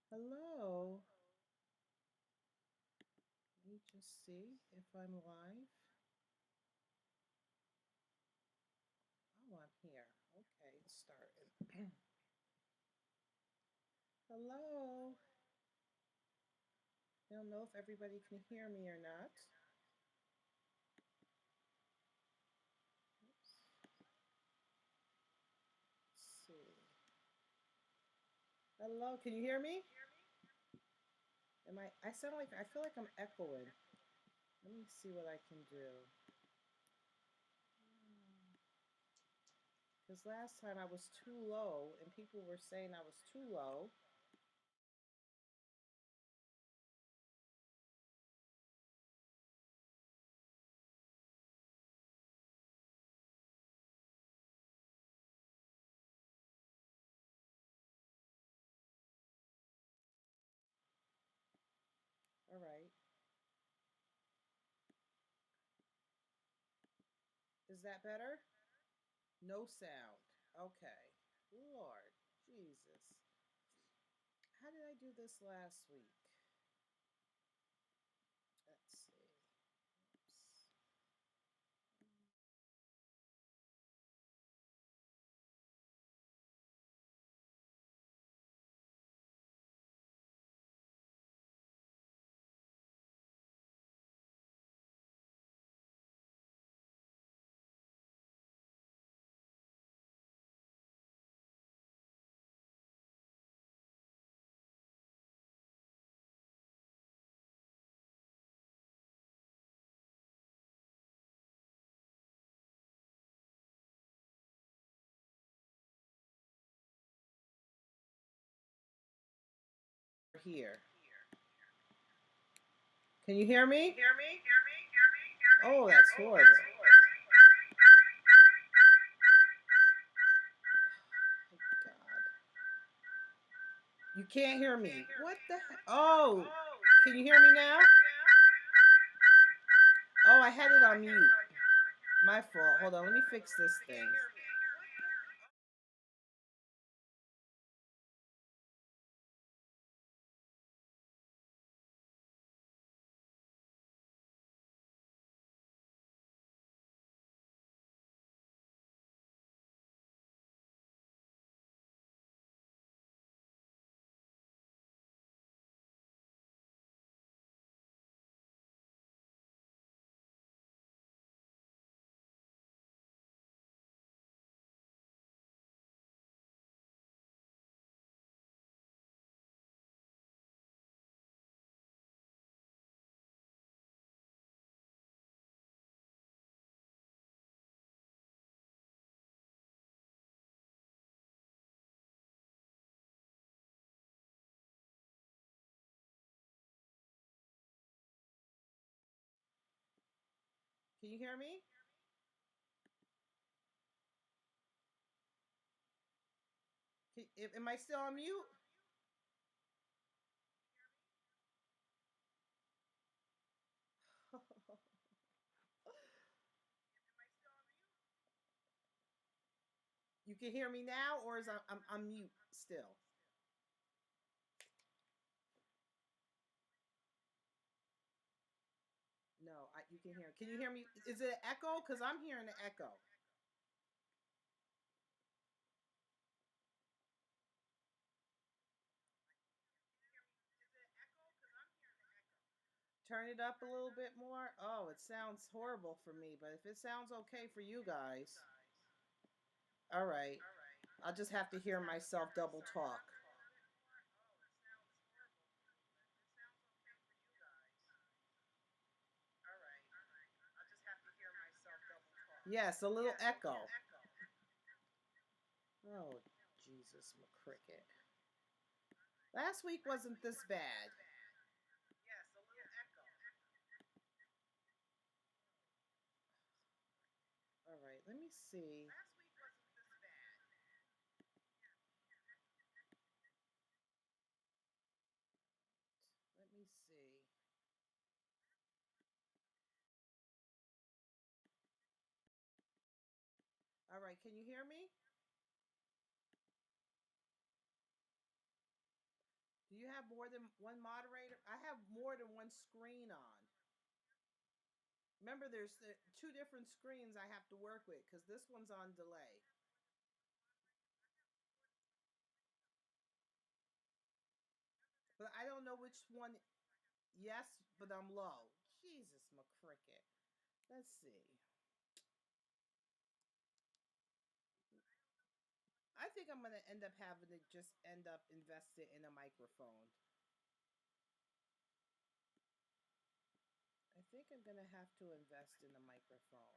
Hello. Let me just see if I'm live. Oh, I'm here. Okay, it's starting. Hello. I don't know if everybody can hear me or not. Oops. Let's see. Hello, can you hear me? I sound like, I feel like I'm echoing. Let me see what I can do. Because last time I was too low and people were saying I was too low. All right. Is that better? No sound. Okay. Lord Jesus. How did I do this last week? Let's see. Oops. Here. Can you hear me? Oh, that's horrible. Oh, God. You can't hear me. What the heck? Oh, can you hear me now? Oh, I had it on mute. My fault. Hold on. Let me fix this thing. Can you hear me? Am I still on mute? You can hear me now, or is I'm mute still? No, you can hear. Can you hear me? Is it an echo? Because I'm hearing an echo. Turn it up a little bit more. Oh, it sounds horrible for me, but if it sounds okay for you guys, all right. I'll just have to hear myself double talk. Yes, a little echo. Oh, Jesus, McCricket. Last week wasn't this bad. All right, let me see. Let me see. All right, can you hear me? Do you have have more than one moderator? I have more than one screen on. Remember, there's two different screens I have to work with because this one's on delay. But I don't know which one. Yes, but I'm low. Jesus, McCricket. Let's see. I think I'm gonna end up having to just end up invested in a microphone. I think I'm gonna have to invest in a microphone.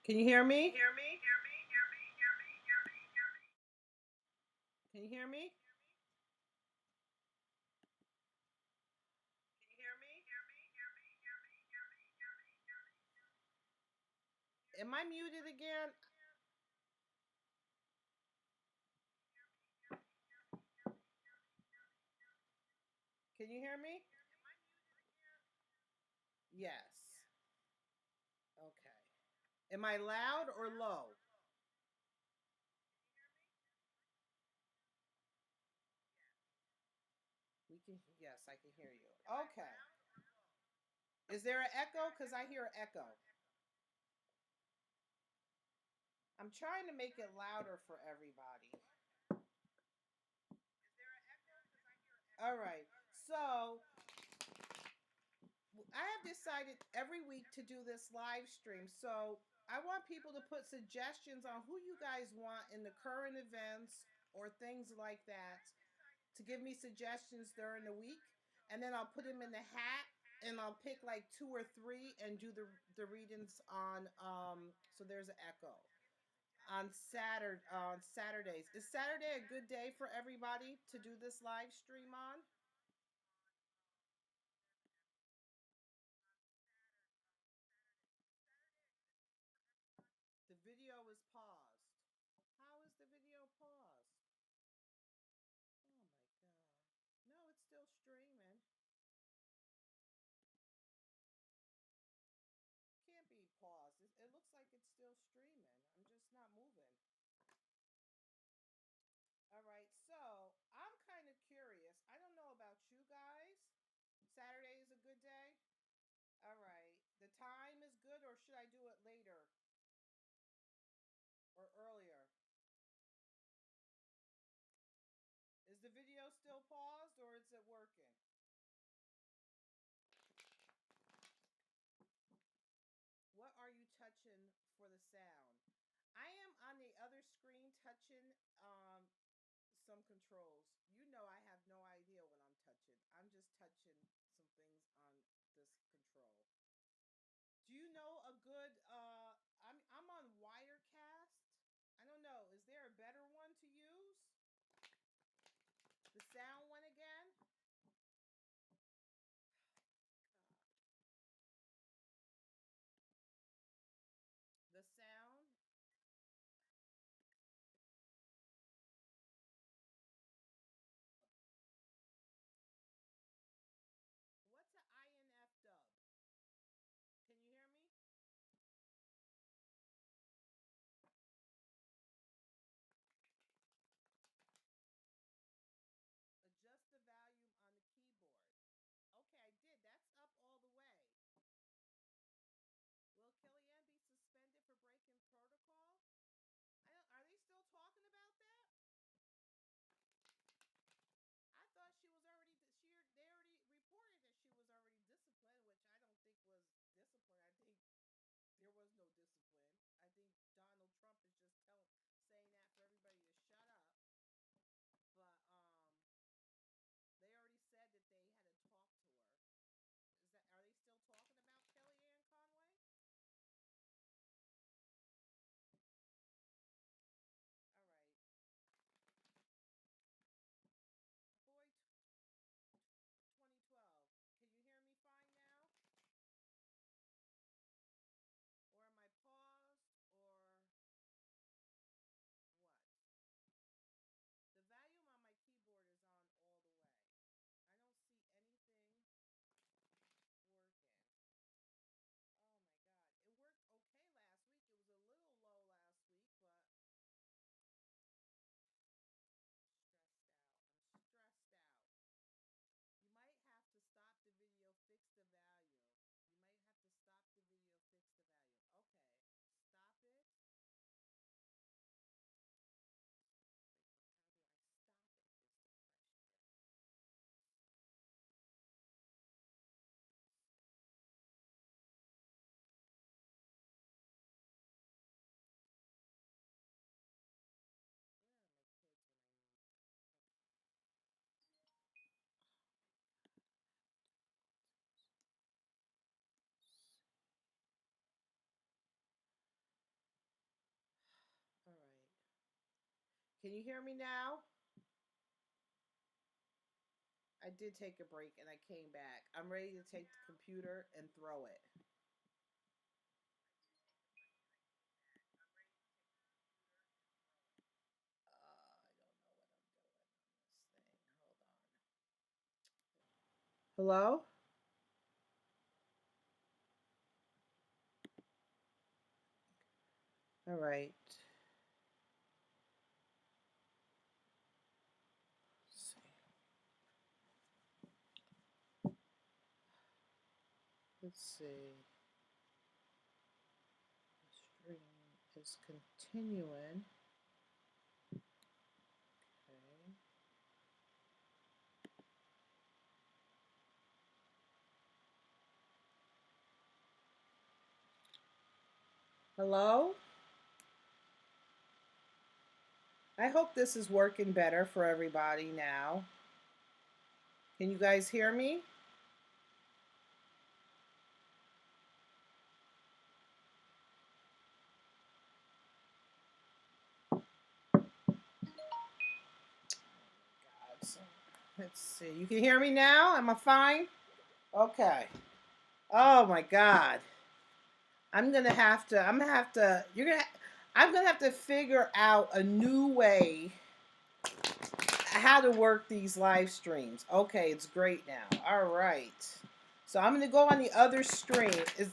Can you hear me? Can you hear me? Am I muted again? Can you hear me? Yes. Okay. Am I loud or low? We can. Yes, I can hear you. Okay. Is there an echo? Because I hear an echo. I'm trying to make it louder for everybody. All right. So I have decided every week to do this live stream. So I want people to put suggestions on who you guys want in the current events or things like that to give me suggestions during the week. And then I'll put them in the hat and I'll pick like two or three and do the readings on so there's an echo on Saturdays. Is Saturday a good day for everybody to do this live stream on? The video is paused. How is the video paused? Oh my god. No, it's still streaming. Can't be paused. It looks like it's still streaming. I'm just not moving. All right, so I'm kind of curious. I don't know about you guys. Saturday is a good day. All right. The time is good, or should I do it later or earlier? Is the video still still paused or is it working? What are you touching for the sound? I am on the other screen touching some controls. You know I have no idea what I'm touching. I'm just touching some things on this control. Do you know a good I'm on Wirecast. I don't know. Is there a better one to use? The sound one again? God. The sound? What's an INF dub? Can you hear me? Adjust the volume on the keyboard. Okay, I did. That's up all the way. Will Kellyanne be suspended for breaking protocol? I don't, are they still talking about that? I thought she was already they already reported that she was already disciplined, which I don't think was discipline. I think there was no discipline. I think Donald Trump is just saying that for everybody to shut up. But they already said that they had to talk to her. Is that are they still talking about Kellyanne Conway? All right. Boy 2012. Can you hear me fine now? Or am I paused or what? The volume on my keyboard is on all the way. I don't see anything working. Oh my god. It worked okay last week. It was a little low last week, but stressed out. I'm stressed out. You might have to stop the video, fix the volume. You might have to stop the video, fix the volume. Okay. Stop it. Wait, but how do I stop it is the question. Where are my kids when I need? All right. Can you hear me now? I did take a break and I came back. I'm ready to take the computer and throw it. I don't know what I'm doing on this thing. Hold on. Hello? All right. Let's see. Let's see. The stream is continuing. Okay. Hello? I hope this is working better for everybody now. Can you guys hear me? God, so, let's see. You can hear me now? Am I fine? Okay. Oh my God. I'm gonna have to figure out a new way how to work these live streams. Okay, it's great now. All right. So I'm gonna go on the other stream. Does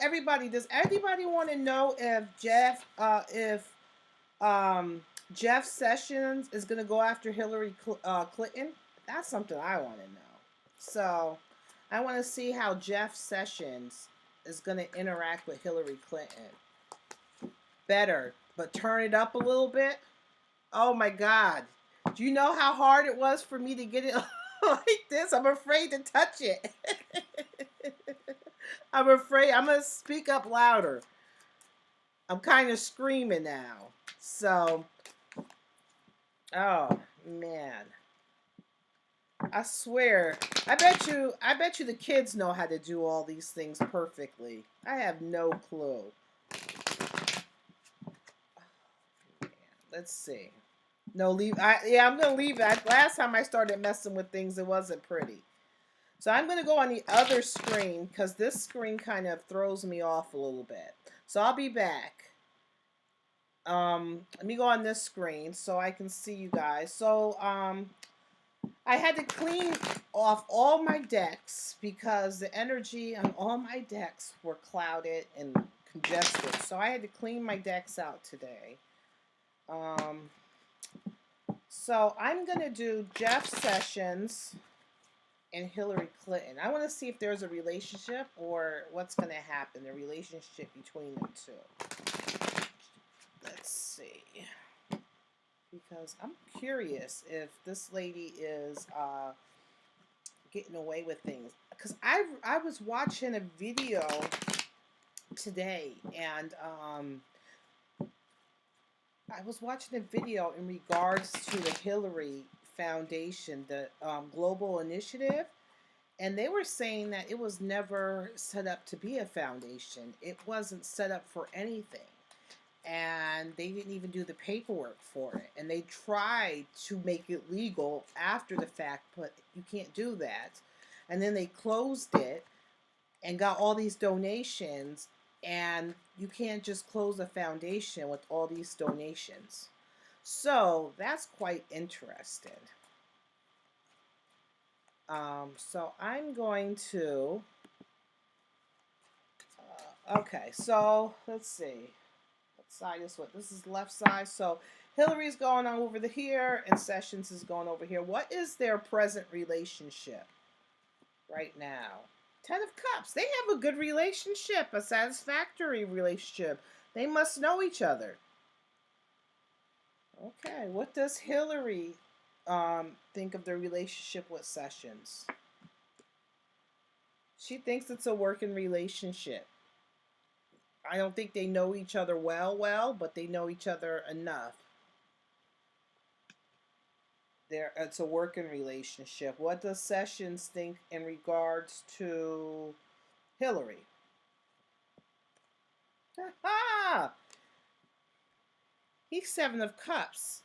everybody want to know if Jeff Sessions is gonna go after Hillary Clinton? That's something I want to know. So I want to see how Jeff Sessions is going to interact with Hillary Clinton. Better, but turn it up a little bit. Oh my God. Do you know how hard it was for me to get it like this? I'm afraid to touch it. I'm afraid. I'm going to speak up louder. I'm kind of screaming now. So, oh man. I swear. I bet you the kids know how to do all these things perfectly. I have no clue. Let's see. No, I'm gonna leave it. Last time I started messing with things, it wasn't pretty. So I'm gonna go on the other screen because this screen kind of throws me off a little bit. So I'll be back. Let me go on this screen so I can see you guys. So I had to clean off all my decks because the energy on all my decks were clouded and congested. So I had to clean my decks out today. So I'm going to do Jeff Sessions and Hillary Clinton. I want to see if there's a relationship or what's going to happen, the relationship between the two. Let's see. Because I'm curious if this lady is getting away with things. Because I was watching a video today, and I was watching a video in regards to the Hillary Foundation, the global initiative, and they were saying that it was never set up to be a foundation. It wasn't set up for anything. And they didn't even do the paperwork for it. And they tried to make it legal after the fact, but you can't do that. And then they closed it and got all these donations, and you can't just close a foundation with all these donations. So that's quite interesting. So I'm going to, okay, so let's see. What side is what? This is left side. So Hillary's going on over here, and Sessions is going over here. What is their present relationship right now? 10 of Cups. They have a good relationship, a satisfactory relationship. They must know each other. Okay, what does Hillary think of their relationship with Sessions? She thinks it's a working relationship. I don't think they know each other well, but they know each other enough. It's a working relationship. What does Sessions think in regards to Hillary? Ha! He's 7 of Cups.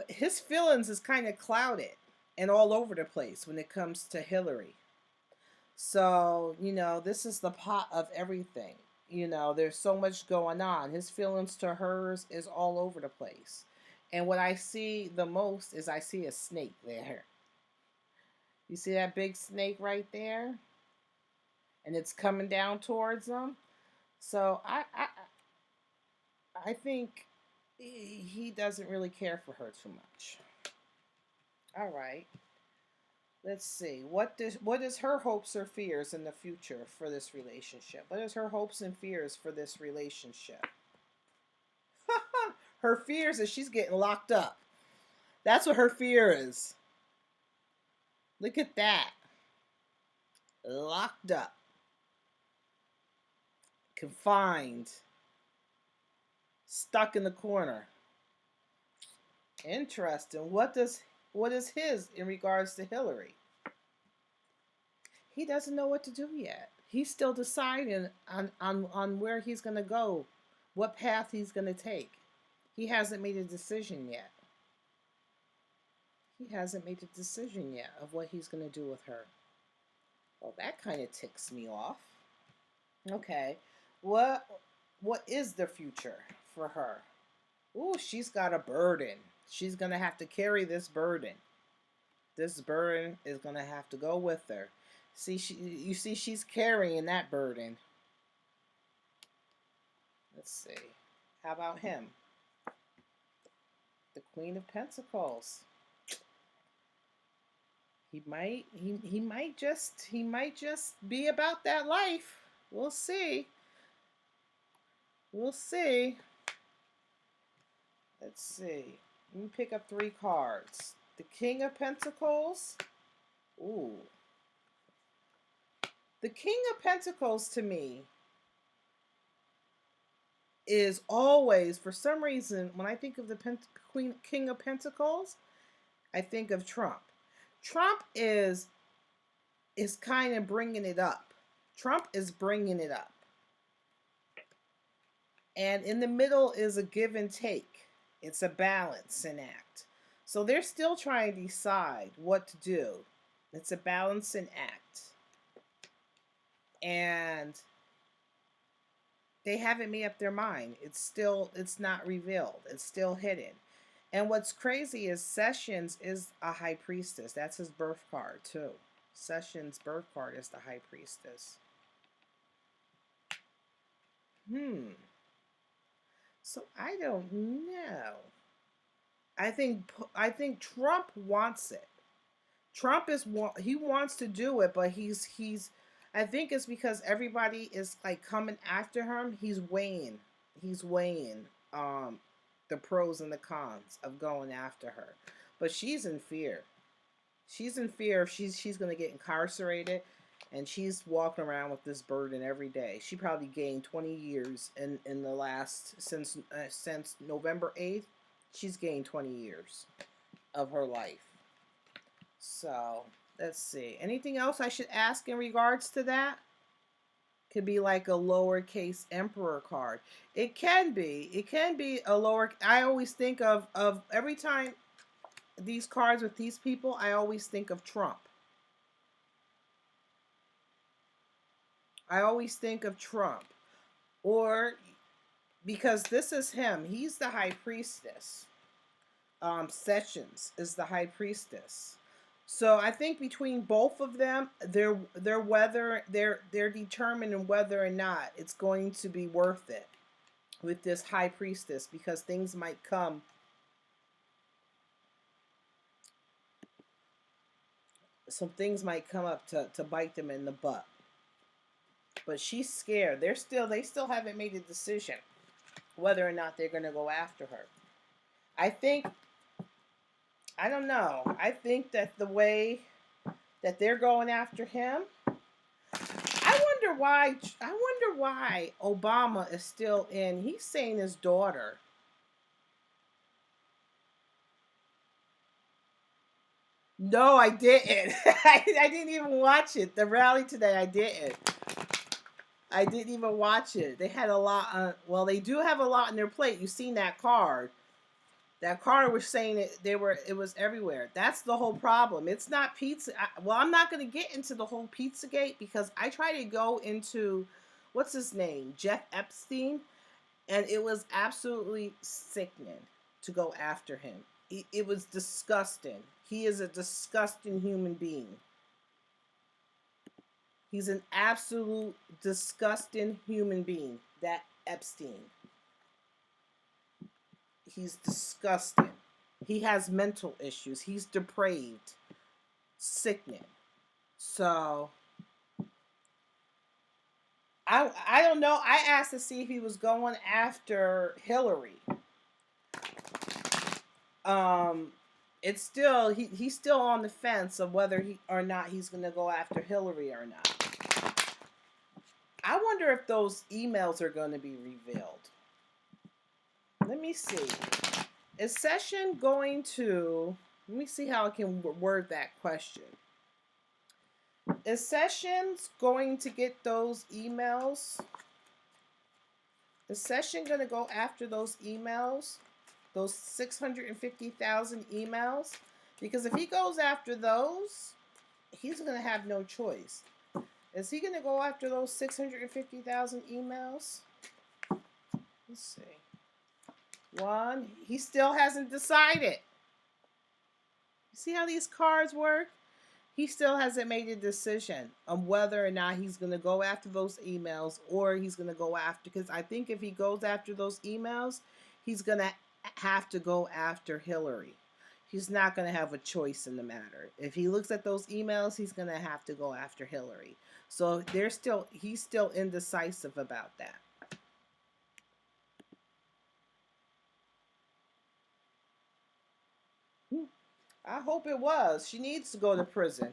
His feelings is kind of clouded and all over the place when it comes to Hillary. So, this is the pot of everything. There's so much going on. His feelings to hers is all over the place. And what I see the most is I see a snake there. You see that big snake right there? And it's coming down towards him. So I think he doesn't really care for her too much. All right. Let's see. What is her hopes or fears in the future for this relationship? What is her hopes and fears for this relationship? Her fears is she's getting locked up. That's what her fear is. Look at that. Locked up. Confined. Stuck in the corner. Interesting. What is his in regards to Hillary? He doesn't know what to do yet. He's still deciding on where he's going to go, what path he's going to take. He hasn't made a decision yet. He hasn't made a decision yet of what he's going to do with her. Well, that kind of ticks me off. Okay. What is the future for her? Ooh, she's got a burden. She's going to have to carry this burden. This burden is going to have to go with her. You see she's carrying that burden. Let's see. How about him? The Queen of Pentacles. He might just be about that life. We'll see. We'll see. Let's see. Let me pick up 3 cards. The King of Pentacles. Ooh. The King of Pentacles to me is always, for some reason, when I think of the King of Pentacles, I think of Trump. Trump is kind of bringing it up. Trump is bringing it up. And in the middle is a give and take. It's a balancing act. So they're still trying to decide what to do. It's a balancing act. And they haven't made up their mind. It's not revealed. It's still hidden. And what's crazy is Sessions is a high priestess. That's his birth card too. Sessions' birth card is the high priestess. So I don't know. I think Trump wants it. Trump he wants to do it, but he's I think it's because everybody is like coming after him. He's weighing the pros and the cons of going after her. But she's in fear. She's in fear if she's going to get incarcerated, and she's walking around with this burden every day. She probably gained 20 years in the last since November 8th. She's gained 20 years of her life. So, let's see. Anything else I should ask in regards to that? Could be like a lowercase emperor card. It can be. It can be a lower. I always think of every time these cards with these people, I always think of Trump. I always think of Trump. Or because this is him. He's the high priestess. Sessions is the high priestess. So I think between both of them, they're determining whether or not it's going to be worth it with this high priestess, because things might come. Some things might come up to bite them in the butt. But she's scared. They still haven't made a decision whether or not they're going to go after her. I don't know. I think that the way that they're going after him, I wonder why Obama is still in. He's saying his daughter. No, I didn't. I didn't even watch it. The rally today, I didn't. I didn't even watch it. They had a lot. Well, they do have a lot on their plate. You've seen that card. That card was saying it was everywhere. That's the whole problem. It's not pizza. I'm not going to get into the whole Pizzagate because I tried to go into, what's his name? Jeff Epstein. And it was absolutely sickening to go after him. It was disgusting. He is a disgusting human being. He's an absolute disgusting human being. That Epstein. He's disgusting. He has mental issues. He's depraved. Sickening. So, I don't know. I asked to see if he was going after Hillary. It's still, he's still on the fence of whether he's going to go after Hillary or not. I wonder if those emails are going to be revealed. Let me see. Is Session going to... Let me see how I can word that question. Is Sessions going to get those emails? Is Session going to go after those emails? Those 650,000 emails? Because if he goes after those, he's going to have no choice. Is he going to go after those 650,000 emails? Let's see. One, he still hasn't decided. You see how these cards work? He still hasn't made a decision on whether or not he's going to go after those emails or he's going to go after, because I think if he goes after those emails, he's going to have to go after Hillary. He's not going to have a choice in the matter. If he looks at those emails, he's going to have to go after Hillary. So he's still indecisive about that. I hope it was. She needs to go to prison.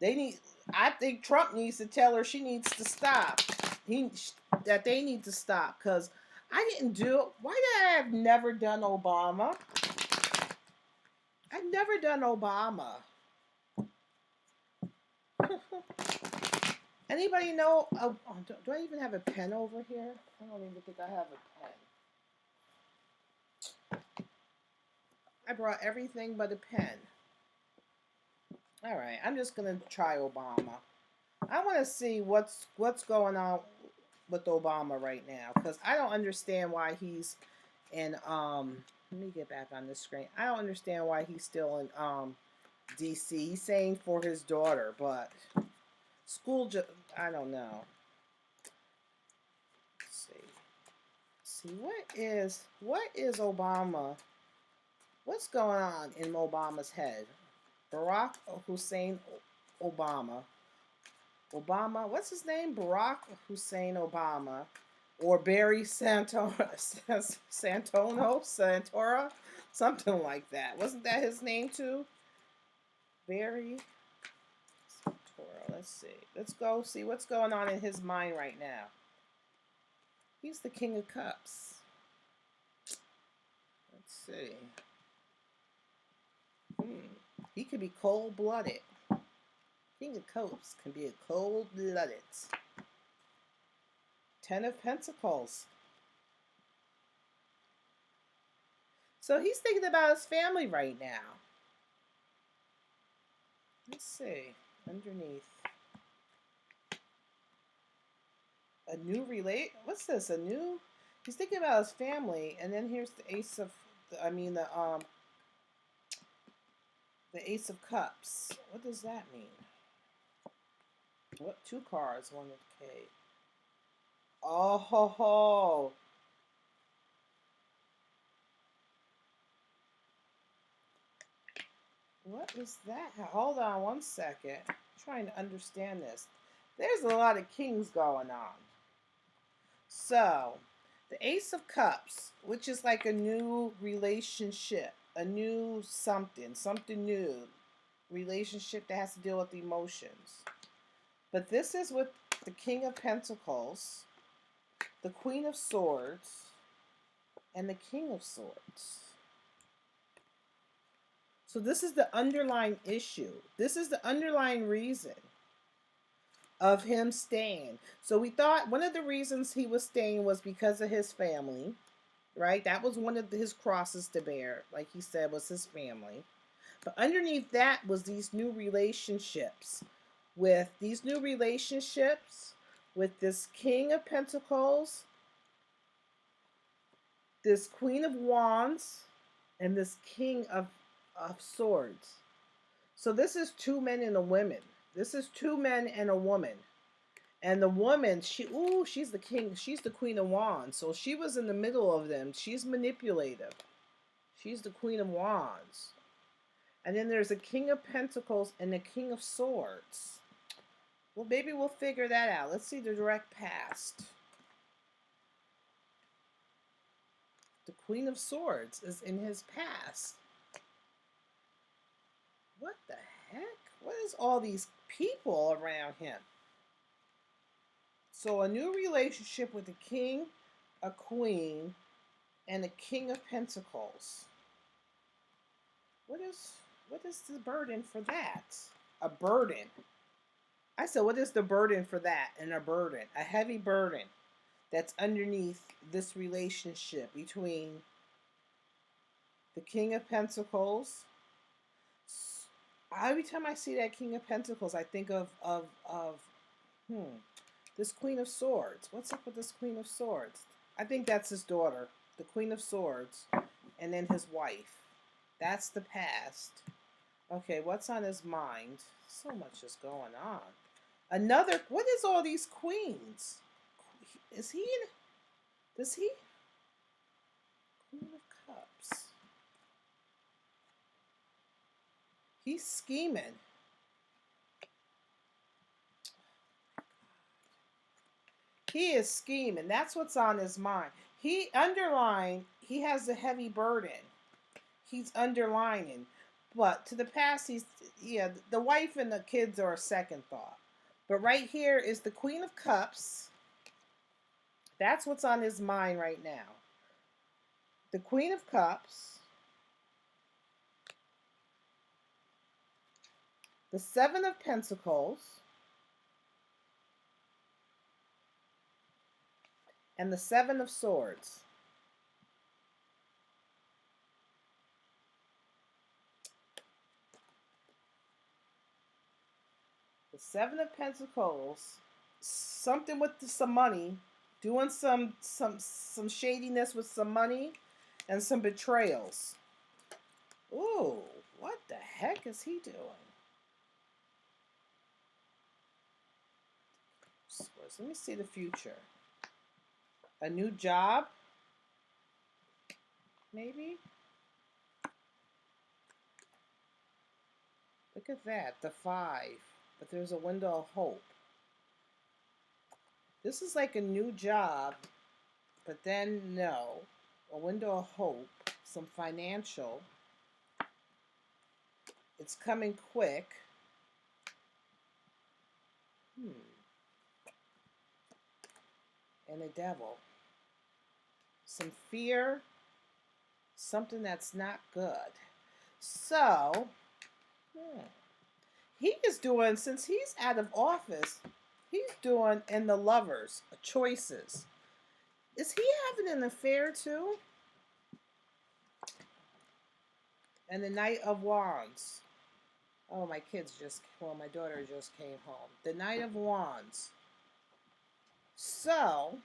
They need. I think Trump needs to tell her she needs to stop. He that they need to stop because I didn't do it. Why did I have never done Obama? I've never done Obama. Anybody know? Do I even have a pen over here? I don't even think I have a pen. I brought everything but a pen. All right, I'm just gonna try Obama. I want to see what's going on with Obama right now because I don't understand why he's in. Let me get back on the screen. I don't understand why he's still in D.C. He's saying for his daughter, but school. I don't know. Let's see what is Obama? What's going on in Obama's head? Barack Hussein Obama. Obama, what's his name? Barack Hussein Obama, or Barry Santora, something like that. Wasn't that his name too? Barry Santora. Let's see. Let's go see what's going on in his mind right now. He's the King of Cups. Let's see. He could be cold-blooded. King of Cups can be a cold-blooded. Ten of Pentacles. So he's thinking about his family right now. Let's see. Underneath. A new what's this? He's thinking about his family, and then here's the Ace of the Ace of Cups. What does that mean? What, two cards, one of K. Oh ho ho. What is that? Hold on one second. I'm trying to understand this. There's a lot of kings going on. So, the Ace of Cups, which is like a new relationship, a new something new, relationship that has to deal with emotions. But this is with the King of Pentacles, the Queen of Swords, and the King of Swords. So this is the underlying issue. This is the underlying reason of him staying. So we thought one of the reasons he was staying was because of his family, right? That was one of his crosses to bear, like he said, was his family. But underneath that was these new relationships. With these new relationships, with this King of Pentacles, this Queen of Wands, and this King of Swords. So this is two men and a woman. This is two men and a woman. And the woman, she's the king. She's the Queen of Wands. So she was in the middle of them. She's manipulative. She's the Queen of Wands. And then there's a King of Pentacles and the King of Swords. Well, maybe we'll figure that out. Let's see the direct past. The Queen of Swords is in his past. What the heck? What is all these people around him? So a new relationship with a king, a queen, and a King of Pentacles. What is the burden for that? A burden. I said, what is the burden for that? And a burden, a heavy burden that's underneath this relationship between the King of Pentacles. Every time I see that King of Pentacles, I think of this Queen of Swords. What's up with this Queen of Swords? I think that's his daughter, the Queen of Swords, and then his wife. That's the past. Okay, what's on his mind? So much is going on. What is all these queens? Is he in? Does he? Queen of Cups. He's scheming. He is scheming. That's what's on his mind. He has a heavy burden. He's underlining. But to the past, he's, yeah, the wife and the kids are a second thought. But right here is the Queen of Cups. That's what's on his mind right now. The Queen of Cups, the Seven of Pentacles, and the Seven of Swords. The Seven of Pentacles, something with some money, doing some shadiness with some money, and some betrayals. Ooh, what the heck is he doing? Let me see the future. A new job, maybe? Look at that, the 5. But there's a window of hope. This is like a new job, but then no. A window of hope, some financial. It's coming quick. And a devil. Some fear, something that's not good. So, he is doing, since he's out of office, he's doing in the lovers, choices. Is he having an affair too? And the Knight of Wands. Oh, my daughter just came home. The Knight of Wands. So,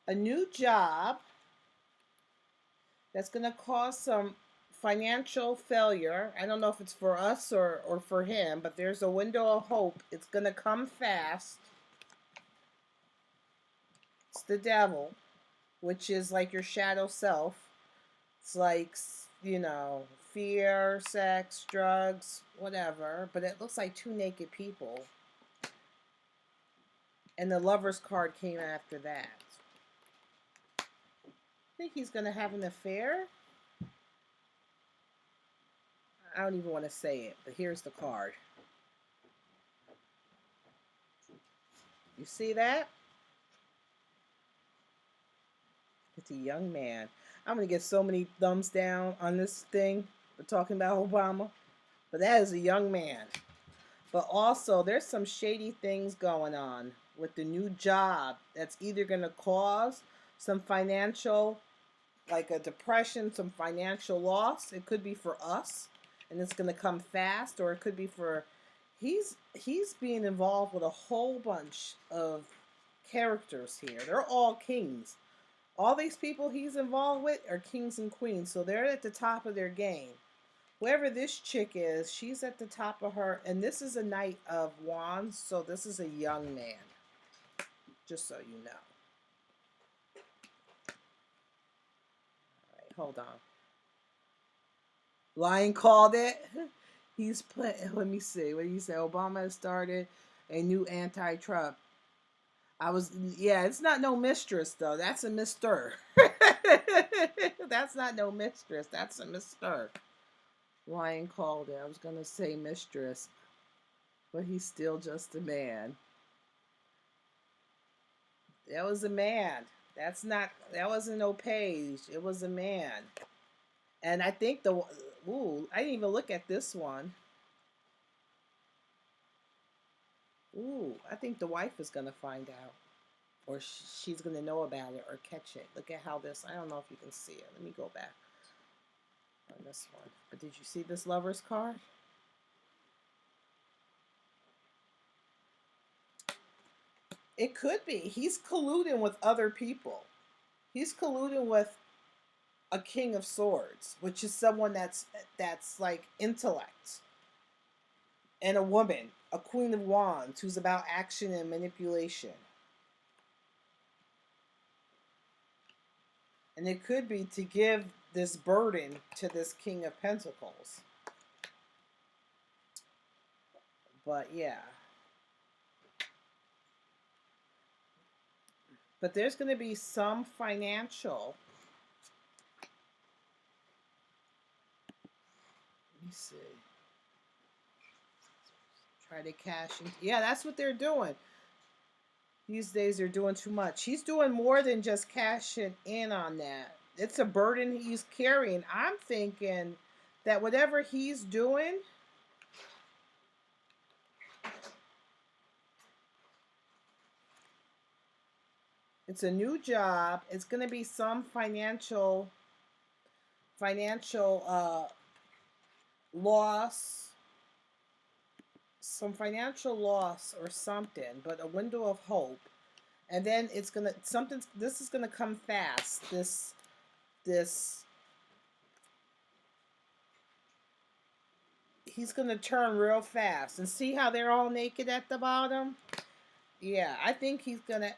a new job that's going to cause some financial failure. I don't know if it's for us or for him, but there's a window of hope. It's going to come fast. It's the devil, which is like your shadow self. It's like, fear, sex, drugs, whatever. But it looks like 2 naked people. And the Lover's card came after that. I think he's going to have an affair. I don't even want to say it, but here's the card. You see that? It's a young man. I'm going to get so many thumbs down on this thing for talking about Obama. But that is a young man. But also, there's some shady things going on with the new job that's either going to cause some financial, like a depression, some financial loss. It could be for us, and it's going to come fast, or it could be for, he's being involved with a whole bunch of characters here. They're all kings. All these people he's involved with are kings and queens, so they're at the top of their game. Whoever this chick is, she's at the top of her, and this is a Knight of Wands, so this is a young man, just so you know. All right, hold on. Lion called it. He's playing, let me see, what did he say? Obama has started a new anti-Trump. It's not no mistress, though. That's a mister. That's not no mistress. That's a mister. Lion called it. I was going to say mistress, but he's still just a man. That was a man. That wasn't no page. It was a man. And I think I didn't even look at this one. I think the wife is going to find out. Or she's going to know about it or catch it. Look at how this, I don't know if you can see it. Let me go back on this one. But did you see this Lover's card? It could be. He's colluding with other people. He's colluding with a King of Swords, which is someone that's like intellect. And a woman, a Queen of Wands, who's about action and manipulation. And it could be to give this burden to this King of Pentacles. But yeah. But there's going to be some financial me see. Try to cash in. Yeah, that's what they're doing. These days they're doing too much. He's doing more than just cashing in on that. It's a burden he's carrying. I'm thinking that whatever he's doing, it's a new job. It's going to be some financial loss, some financial loss or something, but a window of hope. And then it's gonna something. This is gonna come fast. This he's gonna turn real fast. And see how they're all naked at the bottom. Yeah, I think he's gonna.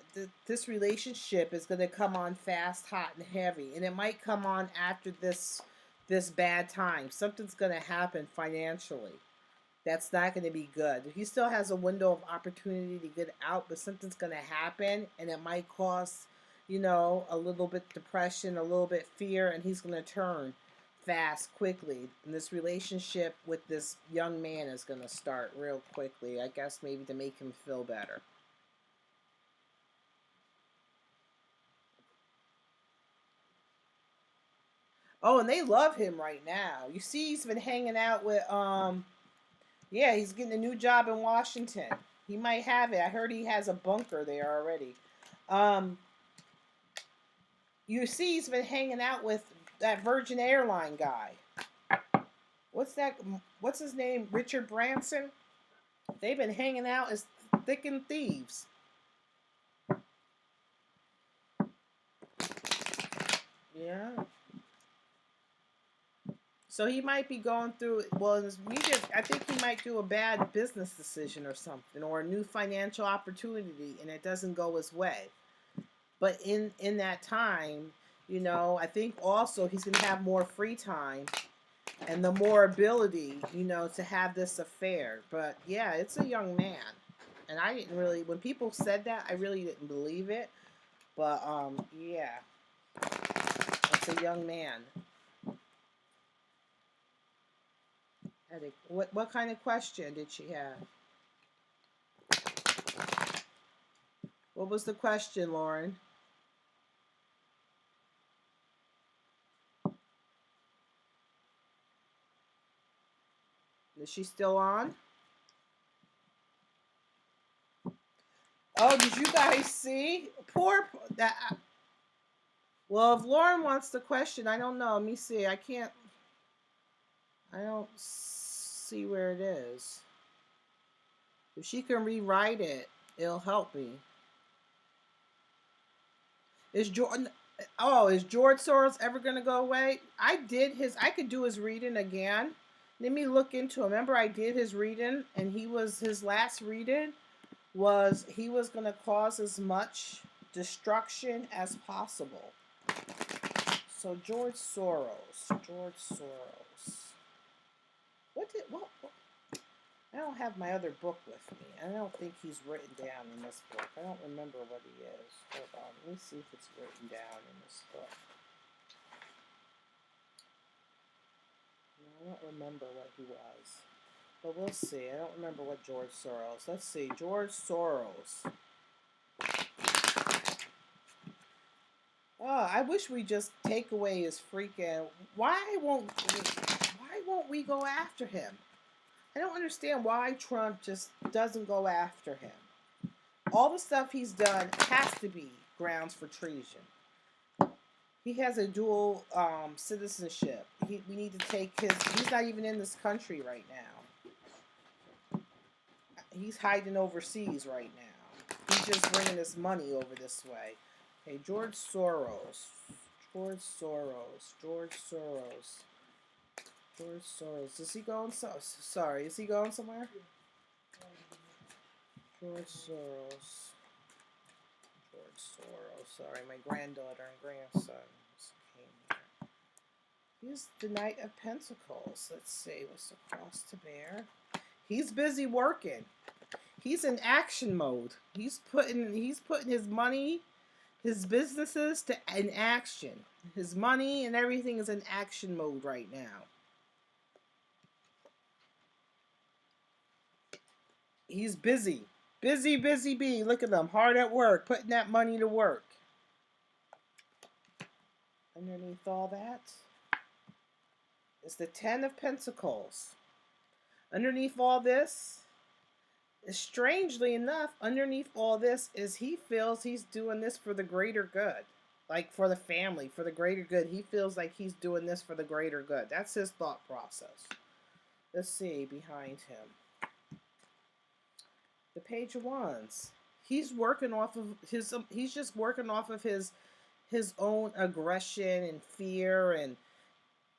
This relationship is gonna come on fast, hot, and heavy, and it might come on after this bad time. Something's gonna happen financially. That's not going to be good. He still has a window of opportunity to get out, but something's going to happen, and it might cause, a little bit depression, a little bit fear, and he's going to turn fast, quickly. And this relationship with this young man is going to start real quickly, I guess maybe to make him feel better. Oh, and they love him right now. You see, he's been hanging out with, yeah, he's getting a new job in Washington. He might have it. I heard he has a bunker there already. Um, you see, he's been hanging out with that Virgin Airline guy. What's that? What's his name? Richard Branson. They've been hanging out as thick and thieves. Yeah. So he might be going through. Well, I think he might do a bad business decision or something, or a new financial opportunity, and it doesn't go his way. But in that time, I think also he's gonna have more free time and the more ability, to have this affair. But yeah, it's a young man, and I didn't really. When people said that, I really didn't believe it. But yeah, it's a young man. What kind of question did she have? What was the question, Lauren? Is she still on? Oh, did you guys see? Poor that. Well, if Lauren wants the question, I don't know. Let me see. I can't. I don't see where it is. If she can rewrite it, it'll help me. Is George? Oh, is George Soros ever gonna go away? I could do his reading again. Let me look into him. Remember, I did his reading, and his last reading was he was gonna cause as much destruction as possible. So George Soros. What? I don't have my other book with me. I don't think he's written down in this book. I don't remember what he is. Hold on. Let me see if it's written down in this book. No, I don't remember what he was. But we'll see. I don't remember what George Soros. Let's see. George Soros. Oh, I wish we just take away his freaking. Why won't we go after him? I don't understand why Trump just doesn't go after him. All the stuff he's done has to be grounds for treason. He has a dual citizenship. We need to take his. He's not even in this country right now. He's hiding overseas right now. He's just bringing his money over this way. Okay, George Soros. Is he going? Sorry, is he going somewhere? George Soros. Sorry, my granddaughter and grandson came here. He's the Knight of Pentacles. Let's see what's the cross to bear. He's busy working. He's in action mode. He's putting his money, his businesses in action. His money and everything is in action mode right now. He's busy. Busy, busy bee. Look at him. Hard at work. Putting that money to work. Underneath all that is the Ten of Pentacles. Underneath all this, strangely enough, underneath all this is he feels he's doing this for the greater good. Like for the family, for the greater good. He feels like he's doing this for the greater good. That's his thought process. Let's see behind him. The Page of Wands. He's working off of his. He's just working off of his own aggression and fear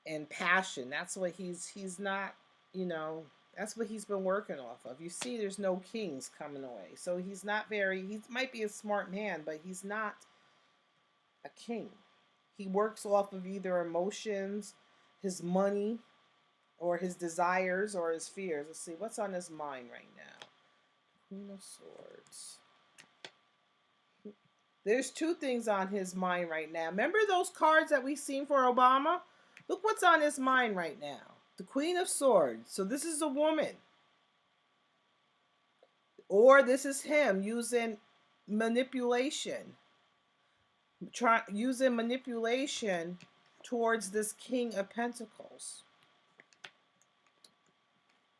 and passion. That's what he's not. You know, that's what he's been working off of. You see, there's no kings coming away, so he's not very. He might be a smart man, but he's not a king. He works off of either emotions, his money, or his desires, or his fears. Let's see what's on his mind right now. Queen of Swords. There's two things on his mind right now. Remember those cards that we seen for Obama? Look what's on his mind right now. The Queen of Swords. So this is a woman. Or this is him using manipulation. Using manipulation towards this King of Pentacles.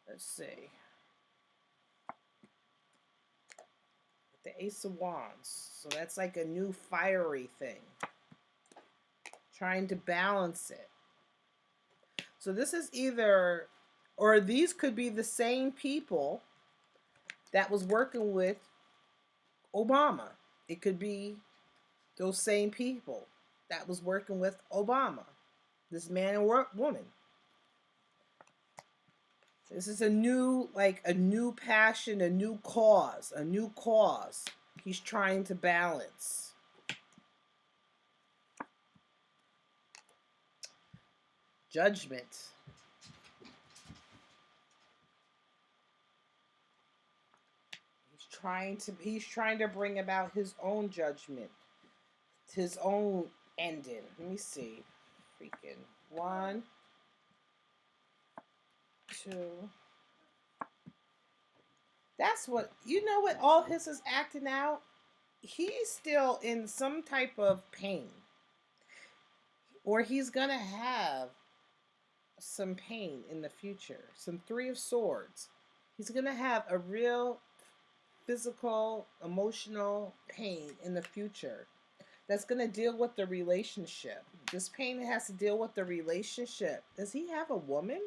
Let's see. The Ace of Wands. So that's like a new fiery thing. Trying to balance it. So this is either, or these could be the same people that was working with Obama. It could be those same people that was working with Obama. This man and woman. This is a new, like a new passion, a new cause, a new cause. He's trying to balance. Judgment. He's trying to bring about his own judgment, his own ending. Let me see. Freaking 1, 2. That's what, you know what all his is acting out? He's still in some type of pain. Or he's going to have some pain in the future. Some 3 of Swords. He's going to have a real physical, emotional pain in the future. That's going to deal with the relationship. This pain has to deal with the relationship. Does he have a woman?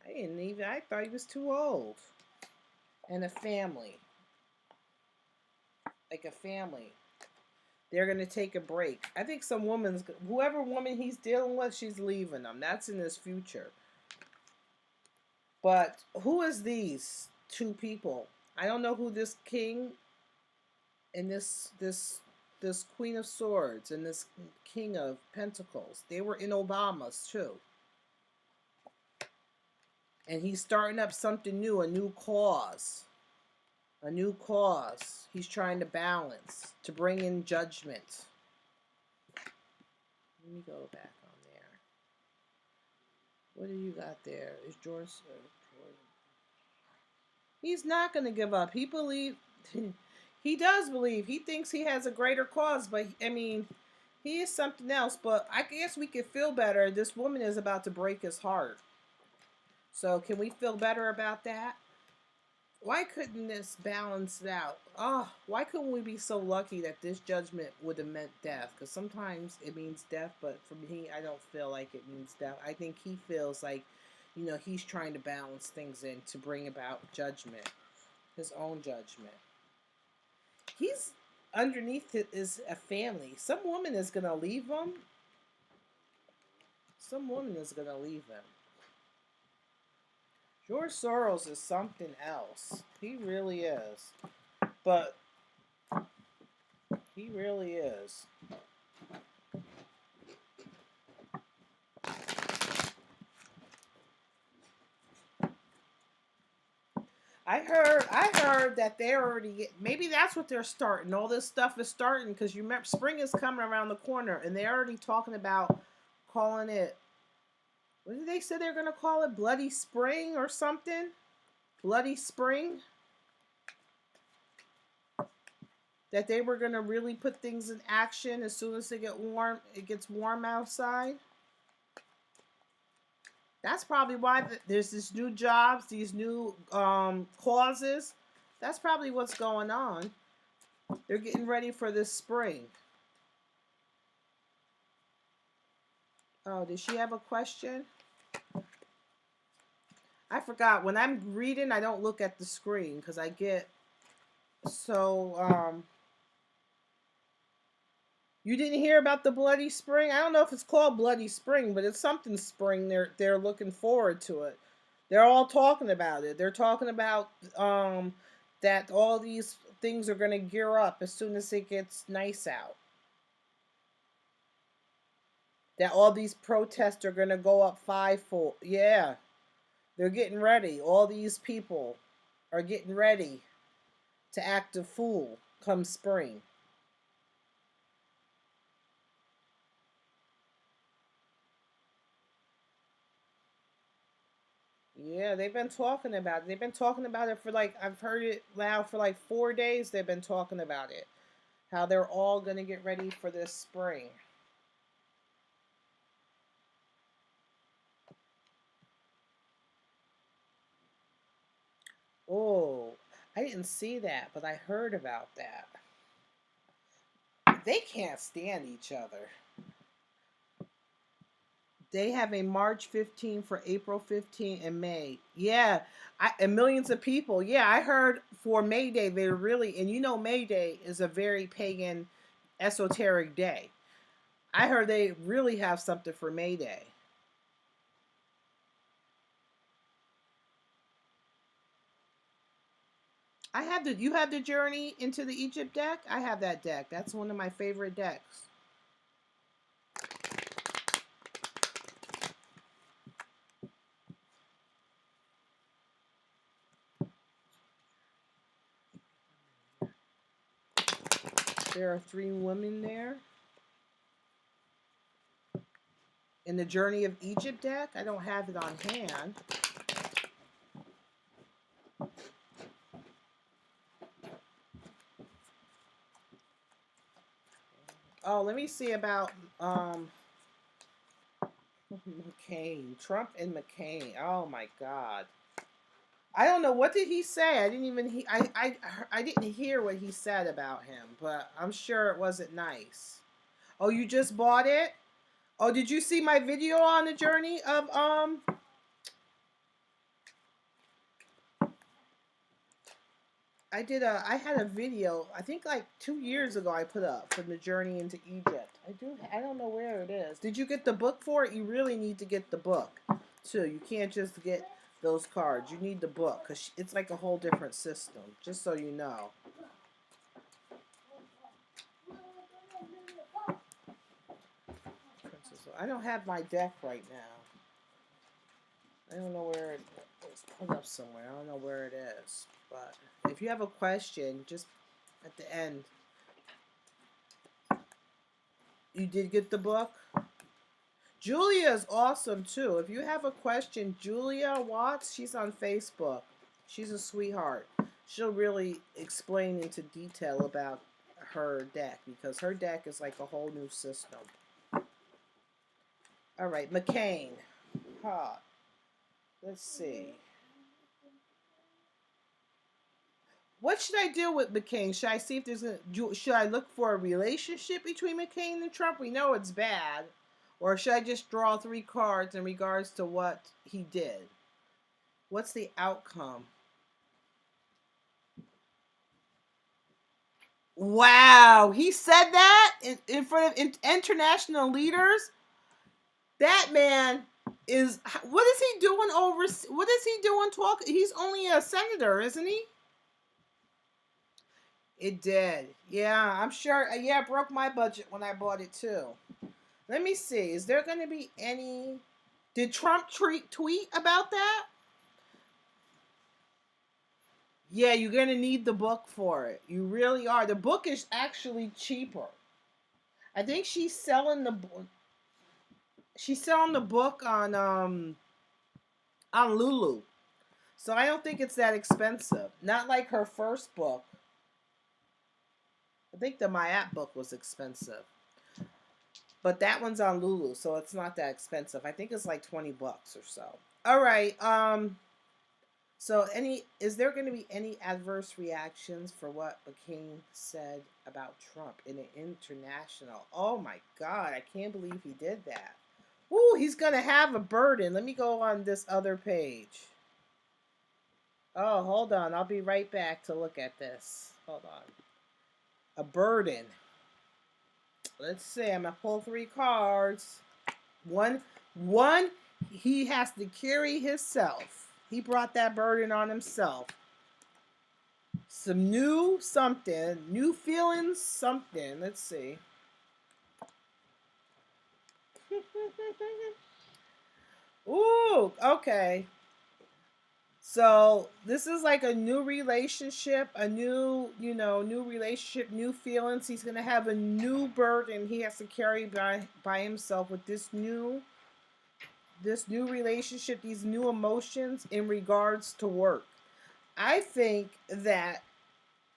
I thought he was too old. And a family. Like a family. They're going to take a break. I think whoever woman he's dealing with, she's leaving him. That's in his future. But who is these 2 people? I don't know who this king and this Queen of Swords and this King of Pentacles. They were in Obama's too. And he's starting up something new, a new cause. A new cause. He's trying to balance, to bring in judgment. Let me go back on there. What do you got there? Is George? He's not going to give up. He does believe. He thinks he has a greater cause, but I mean, he is something else. But I guess we could feel better. This woman is about to break his heart. So can we feel better about that? Why couldn't this balance it out? Oh, why couldn't we be so lucky that this judgment would have meant death? Because sometimes it means death, but for me, I don't feel like it means death. I think he feels like, you know, he's trying to balance things in to bring about judgment, his own judgment. He's underneath it is a family. Some woman is going to leave him. Some woman is going to leave him. George Soros is something else. He really is. But he really is. I heard that they're already, maybe that's what they're starting. All this stuff is starting because you remember spring is coming around the corner and they're already talking about calling it, what did they say they're going to call it? Bloody Spring or something? Bloody Spring, that they were going to really put things in action as soon as it gets warm outside. That's probably why there's this new jobs, these new causes. That's probably what's going on. They're getting ready for this spring. Oh, did she have a question? I forgot. When I'm reading, I don't look at the screen because I get so. You didn't hear about the Bloody Spring? I don't know if it's called Bloody Spring, but it's something spring. They're looking forward to it. They're all talking about it. They're talking about that all these things are going to gear up as soon as it gets nice out. That all these protests are going to go up fivefold. Yeah, they're getting ready. All these people are getting ready to act a fool come spring. Yeah, they've been talking about it. They've been talking about it for like, I've heard it now for like 4 days. They've been talking about it. How they're all going to get ready for this spring. Oh, I didn't see that, but I heard about that. They can't stand each other. They have a March 15 for April 15 and May. Yeah, and millions of people. Yeah, I heard for May Day they really, and you know May Day is a very pagan, esoteric day. I heard they really have something for May Day. I have the you have the Journey into the Egypt deck. I have that deck. That's one of my favorite decks. There are three women there in the Journey of Egypt deck. I don't have it on hand. Oh, let me see about McCain, Trump and McCain. Oh my God. I don't know what did he say. I didn't even I didn't hear what he said about him, but I'm sure it wasn't nice. Oh, you just bought it? Oh, did you see my video on the journey of I had a video, I think like 2 years ago I put up from the journey into Egypt. I don't know where it is. Did you get the book for it? You really need to get the book too. You can't just get those cards. You need the book because it's like a whole different system, just so you know. I don't have my deck right now. I don't know where it's put up somewhere. I don't know where it is. But if you have a question, just at the end. You did get the book? Julia is awesome too. If you have a question, Julia Watts, she's on Facebook. She's a sweetheart. She'll really explain into detail about her deck because her deck is like a whole new system. All right, McCain. Huh. Let's see. What should I do with McCain? Should I see if there's a? Should I look for a relationship between McCain and Trump? We know it's bad. Or should I just draw three cards in regards to what he did? What's the outcome? Wow, he said that in front of international leaders. That man is. What is he doing over? What is he doing? Talking? He's only a senator, isn't he? It did. Yeah, I'm sure. Yeah, it broke my budget when I bought it too. Let me see. Is there going to be any? Did Trump tweet about that? Yeah, you're going to need the book for it. You really are. The book is actually cheaper. I think she's selling the book on Lulu. So I don't think it's that expensive. Not like her first book. I think the My App book was expensive. But that one's on Lulu, so it's not that expensive. I think it's like $20 or so. All right. So is there going to be any adverse reactions for what McCain said about Trump in an international? Oh my God, I can't believe he did that. Ooh, he's going to have a burden. Let me go on this other page. Oh, hold on. I'll be right back to look at this. Hold on. A burden. Let's see. I'm going to pull 3 cards. One, he has to carry himself. He brought that burden on himself. Some new something, new feelings, something. Let's see. Ooh, okay. So this is like a new relationship, a new, new relationship, new feelings. He's gonna have a new burden he has to carry by himself with this new relationship, these new emotions in regards to work. I think that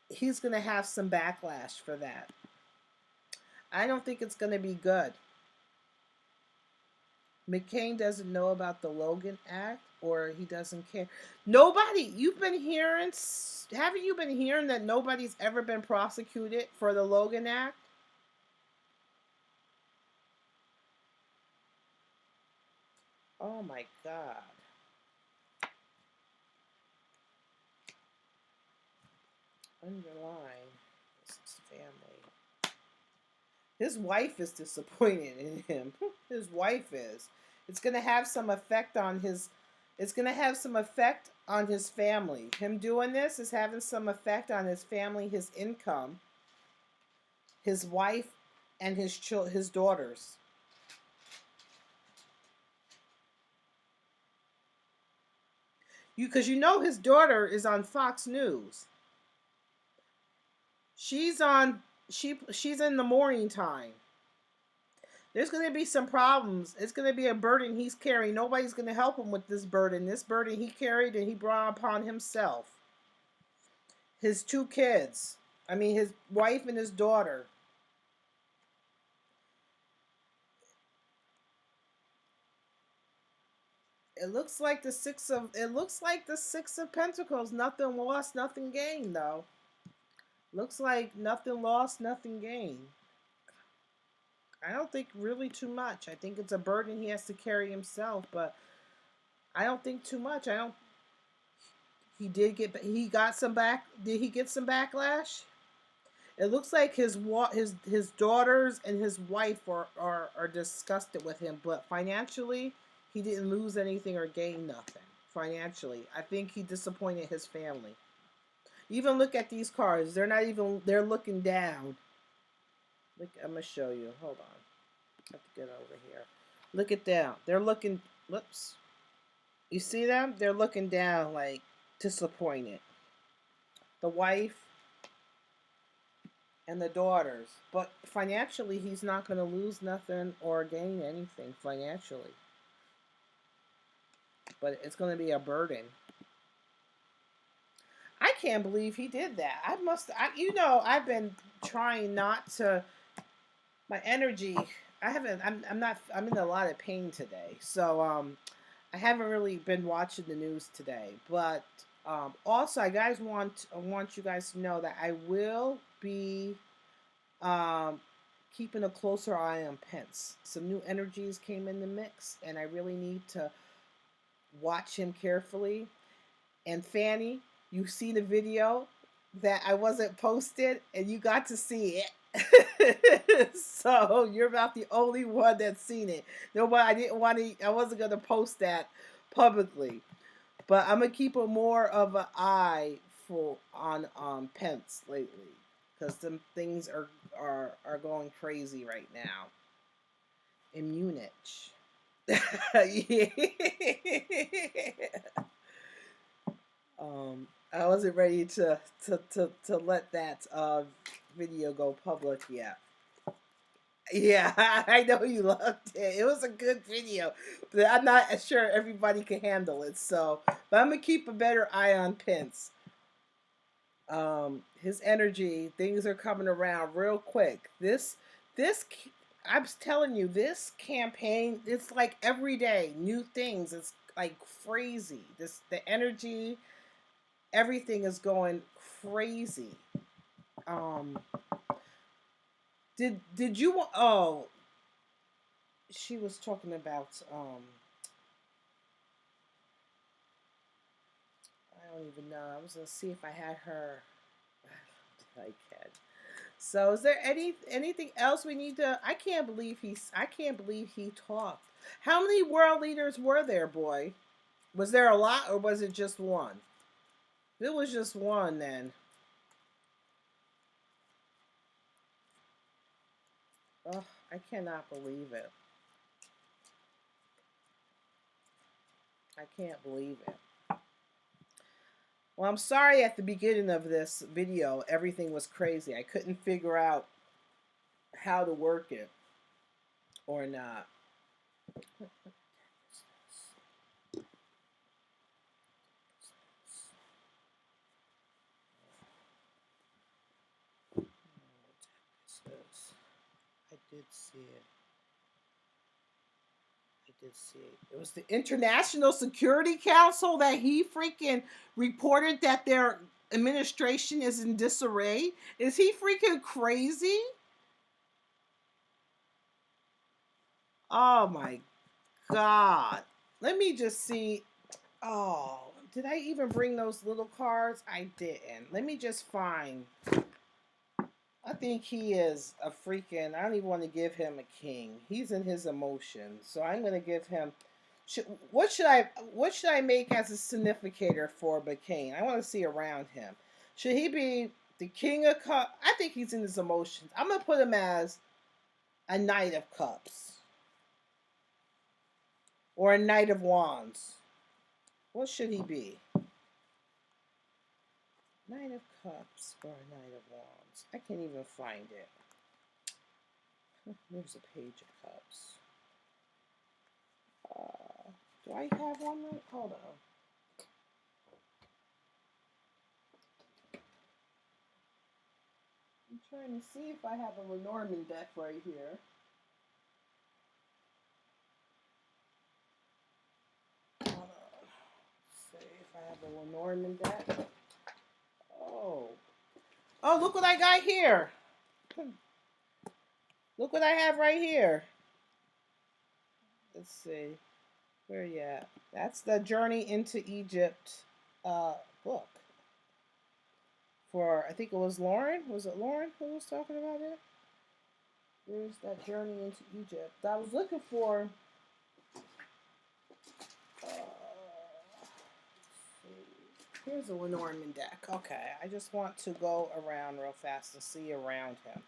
he's gonna have some backlash for that. I don't think it's gonna be good. McCain doesn't know about the Logan Act, or he doesn't care. Nobody, haven't you been hearing that nobody's ever been prosecuted for the Logan Act? Oh my God. Underline. This is family. His wife is disappointed in him. His wife is. It's going to have some effect on his. It's going to have some effect on his family. Him doing this is having some effect on his family, his income, his wife, and his daughters. Because his daughter is on Fox News. She's on. She's in the morning time. There's going to be some problems. It's going to be a burden he's carrying. Nobody's going to help him with this burden. This burden he carried and he brought upon himself. His 2 kids. I mean, his wife and his daughter. It looks like the 6 of Pentacles. Nothing lost, nothing gained, though. Looks like nothing lost, nothing gained. I don't think really too much. I think it's a burden he has to carry himself, but I don't think too much. I don't. He got some back. Did he get some backlash? It looks like his daughters and his wife are disgusted with him, but financially, he didn't lose anything or gain nothing. Financially, I think he disappointed his family. Even look at these cards. They're looking down. Look, I'm gonna show you. Hold on. I have to get over here. Look at down. They're looking. Whoops. You see them? They're looking down, like disappointed. The wife and the daughters. But financially, he's not going to lose nothing or gain anything financially. But it's going to be a burden. I can't believe he did that. I've been trying not to. My energy. I haven't. I'm not. I'm in a lot of pain today. So I haven't really been watching the news today. But also, I want you guys to know that I will be keeping a closer eye on Pence. Some new energies came in the mix, and I really need to watch him carefully. And Fanny, you see the video that I wasn't posted, and you got to see it. So you're about the only one that's seen it. Nobody, I didn't want to. I wasn't gonna post that publicly, but I'm gonna keep a more of an eye on Pence lately, because some things are going crazy right now in Munich. Yeah. I wasn't ready to let that video go public yet. Yeah, I know you loved it. It was a good video, but I'm not sure everybody can handle it. So, but I'm gonna keep a better eye on Pence. His energy, things are coming around real quick. This, I'm telling you, this campaign, it's like every day, new things. It's like crazy. The energy, everything is going crazy. Um, did you? Oh, she was talking about. I don't even know. I was gonna see if I had her. I can. So, is there anything else we need to? I can't believe he talked. How many world leaders were there, boy? Was there a lot, or was it just one? If it was just one, then. Oh, I cannot believe it. I can't believe it. Well, I'm sorry at the beginning of this video, everything was crazy. I couldn't figure out how to work it or not. I did see it. I did see it. It was the International Security Council that he freaking reported that their administration is in disarray. Is he freaking crazy? Oh my God. Let me just see. Oh, did I even bring those little cards? I didn't. Let me just find. I think he is a freaking. I don't even want to give him a king. He's in his emotions, so I'm going to give him. What should I make as a significator for McCain? I want to see around him. Should he be the king of cups? I think he's in his emotions. I'm going to put him as a knight of cups or a knight of wands. What should he be? Knight of cups or a knight of wands? I can't even find it. There's a page of cups. Do I have one right? Hold on. I'm trying to see if I have a Lenormand deck right here. Hold on. Let's see if I have a Lenormand deck. Oh. Oh, look what I got here. Look what I have right here. Let's see. Where you at? That's the Journey into Egypt book. For, I think it was Lauren. Was it Lauren who was talking about it? There's that Journey into Egypt. I was looking for. Here's a Lenormand deck. Okay, I just want to go around real fast and see around him.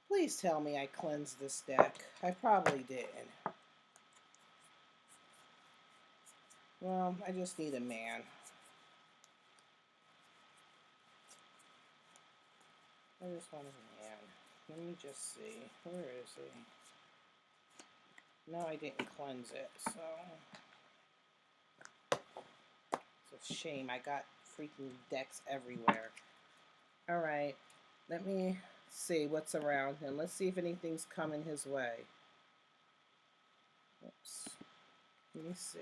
Please tell me I cleansed this deck. I probably didn't. Well, I just need a man. I just want a man. Let me just see. Where is he? No, I didn't cleanse it, so it's a shame. I got freaking decks everywhere. Alright, let me see what's around him. Let's see if anything's coming his way. Oops. Let me see.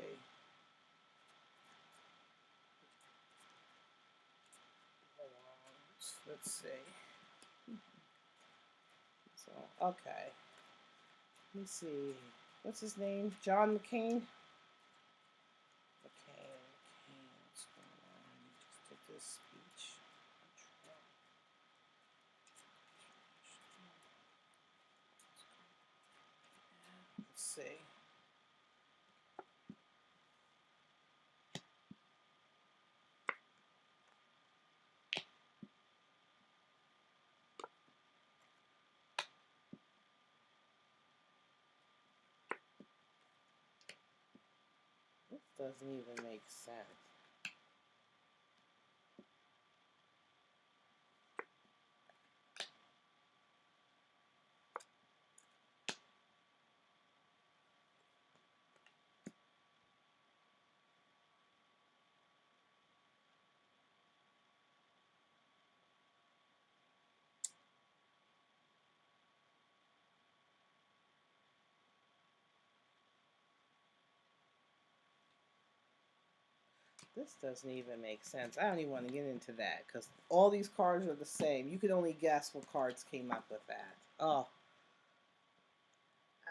Let's see. So, okay. Let me see. What's his name? John McCain? McCain. What's going on? Just took this speech. Let's see. This doesn't even make sense. This doesn't even make sense. I don't even want to get into that because all these cards are the same. You could only guess what cards came up with that. Oh,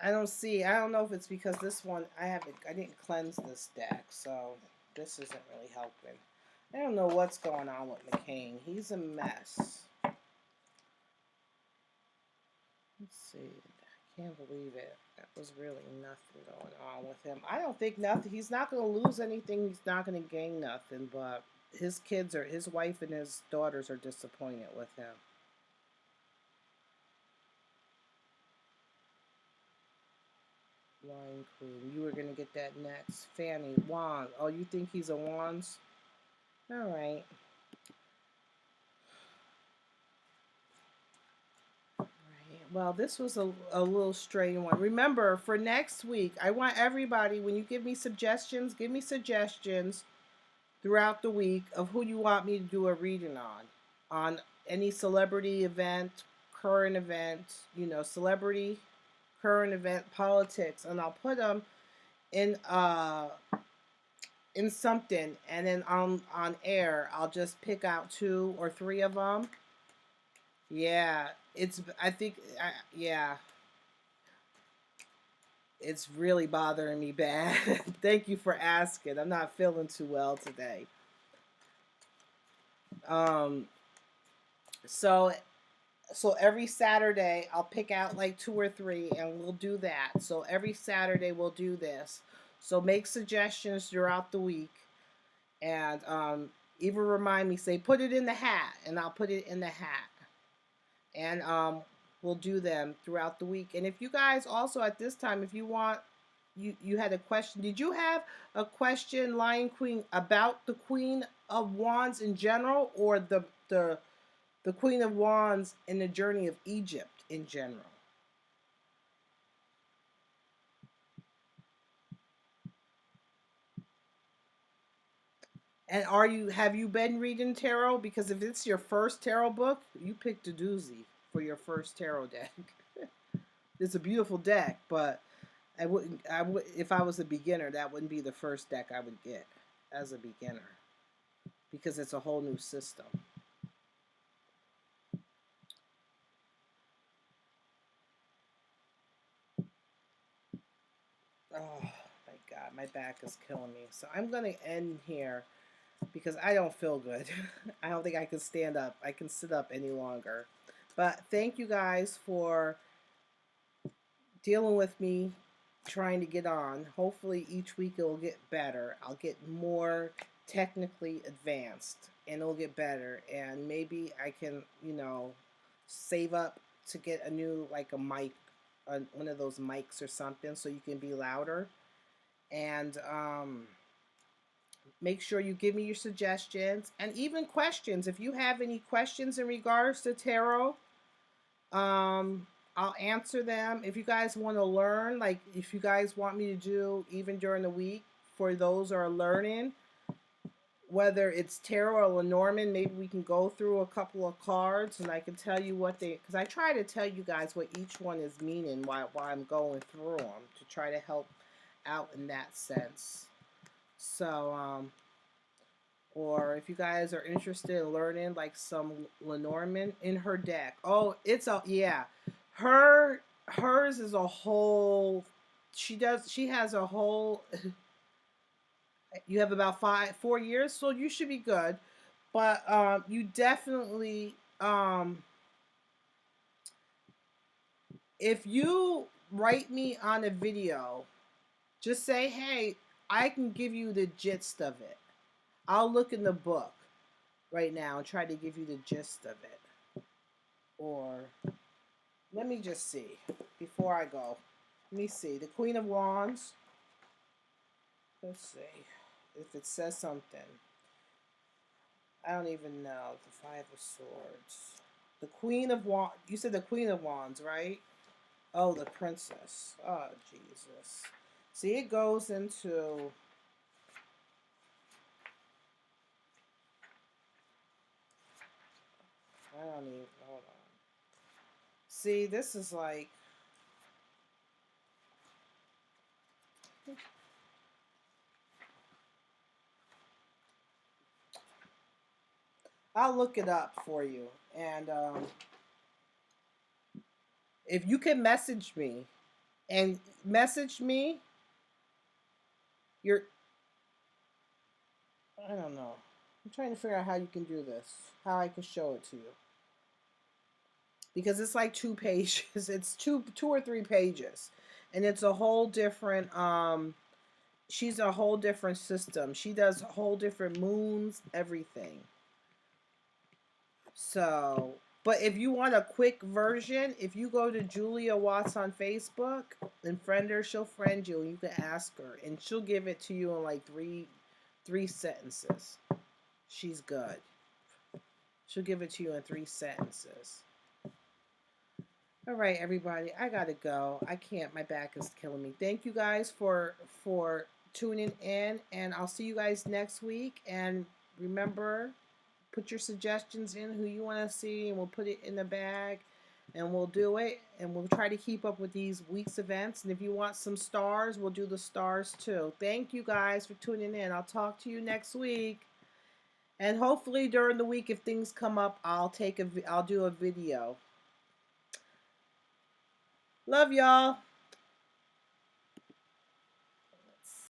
I don't see. I don't know if it's because this one I didn't cleanse this deck, so this isn't really helping. I don't know what's going on with McCain. He's a mess. Let's see. I can't believe it. That was really nothing going on with him. I don't think nothing. He's not going to lose anything. He's not going to gain nothing. But his wife and his daughters are disappointed with him. Lion Queen. You were going to get that next. Fanny. Wands. Oh, you think he's a Wands? All right. Well, this was a little strange one. Remember, for next week, I want everybody, when you give me suggestions, give me suggestions throughout the week of who you want me to do a reading on any celebrity event, current event, celebrity, current event, politics, and I'll put them in something, and then on air, I'll just pick out 2 or 3 of them. Yeah, yeah, it's really bothering me bad. Thank you for asking. I'm not feeling too well today. Um, so every Saturday I'll pick out like 2 or 3 and we'll do that. So every Saturday we'll do this. So make suggestions throughout the week and even remind me, say put it in the hat, and I'll put it in the hat. And we'll do them throughout the week. And if you guys also at this time, if you want, you had a question. Did you have a question, Lion Queen, about the Queen of Wands in general, or the Queen of Wands in the journey of Egypt in general? And have you been reading tarot? Because if it's your first tarot book, you picked a doozy for your first tarot deck. It's a beautiful deck, but I would if I was a beginner, that wouldn't be the first deck I would get as a beginner because it's a whole new system. Oh my god, my back is killing me. So I'm gonna end here because I don't feel good. I don't think I can stand up. I can sit up any longer. But thank you guys for dealing with me trying to get on. Hopefully each week it will get better. I'll get more technically advanced and it'll get better, and maybe I can, save up to get a new like a mic, one of those mics or something so you can be louder. And make sure you give me your suggestions and even questions. If you have any questions in regards to tarot, um, I'll answer them. If you guys want to learn, like if you guys want me to do even during the week for those who are learning, whether it's tarot or Lenormand, maybe we can go through a couple of cards and I can tell you what because I try to tell you guys what each one is meaning while I'm going through them to try to help out in that sense. So, or if you guys are interested in learning like some Lenormand in her deck. Oh, yeah. Hers is a whole she has a whole you have about 4 years, so you should be good. But you definitely if you write me on a video, just say, "Hey, I can give you the gist of it." I'll look in the book right now and try to give you the gist of it. Or let me just see before I go. Let me see. The Queen of Wands. Let's see if it says something. I don't even know. The Five of Swords. The Queen of Wands. You said the Queen of Wands, right? Oh, the Princess. Oh, Jesus. See, it goes into... I don't even... Hold on. See, this is like... I'll look it up for you. And if you can message me your, I don't know. I'm trying to figure out how you can do this, how I can show it to you. Because it's like 2 pages. It's two or 3 pages. And it's a whole different she's a whole different system. She does whole different moons, everything. So, but if you want a quick version, if you go to Julia Watts on Facebook and friend her, she'll friend you and you can ask her and she'll give it to you in like three sentences. She's good. She'll give it to you in 3 sentences. All right, everybody, I gotta go. I can't. My back is killing me. Thank you guys for tuning in, and I'll see you guys next week. And remember, put your suggestions in who you want to see, and we'll put it in the bag, and we'll do it. And we'll try to keep up with these week's events. And if you want some stars, we'll do the stars too. Thank you guys for tuning in. I'll talk to you next week. And hopefully during the week, if things come up, I'll do a video. Love y'all.